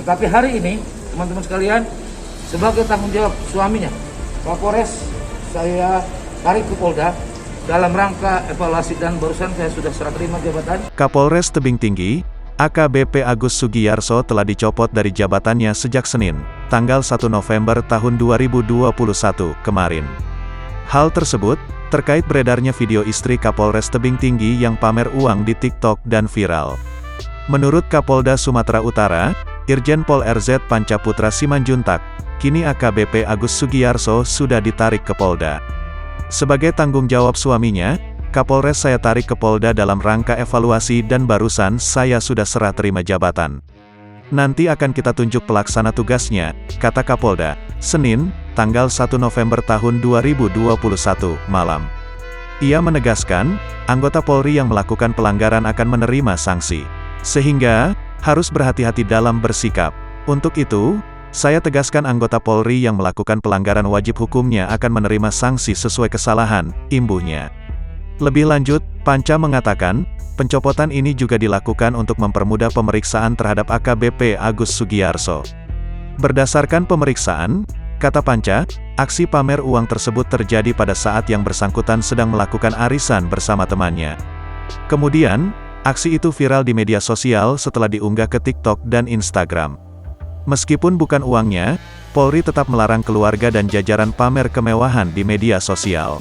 Tetapi hari ini, teman-teman sekalian, sebagai tanggung jawab suaminya, Kapolres, saya tarik ke Polda dalam rangka evaluasi dan barusan saya sudah serah terima jabatan. Kapolres Tebing Tinggi, AKBP Agus Sugiyarso telah dicopot dari jabatannya sejak Senin, tanggal 1 November tahun 2021 kemarin. Hal tersebut terkait beredarnya video istri Kapolres Tebing Tinggi yang pamer uang di TikTok dan viral. Menurut Kapolda Sumatera Utara, Irjen Pol RZ Pancaputra Simanjuntak, kini AKBP Agus Sugiyarso sudah ditarik ke Polda. Sebagai tanggung jawab suaminya, Kapolres saya tarik ke Polda dalam rangka evaluasi dan barusan saya sudah serah terima jabatan. Nanti akan kita tunjuk pelaksana tugasnya, kata Kapolda, Senin, tanggal 1 November tahun 2021, malam. Ia menegaskan, anggota Polri yang melakukan pelanggaran akan menerima sanksi. Sehingga, harus berhati-hati dalam bersikap. Untuk itu, saya tegaskan anggota Polri yang melakukan pelanggaran wajib hukumnya akan menerima sanksi sesuai kesalahan, imbuhnya. Lebih lanjut, Panca mengatakan, pencopotan ini juga dilakukan untuk mempermudah pemeriksaan terhadap AKBP Agus Sugiyarso. Berdasarkan pemeriksaan, kata Panca, aksi pamer uang tersebut terjadi pada saat yang bersangkutan sedang melakukan arisan bersama temannya. Kemudian, aksi itu viral di media sosial setelah diunggah ke TikTok dan Instagram. Meskipun bukan uangnya, Polri tetap melarang keluarga dan jajaran pamer kemewahan di media sosial.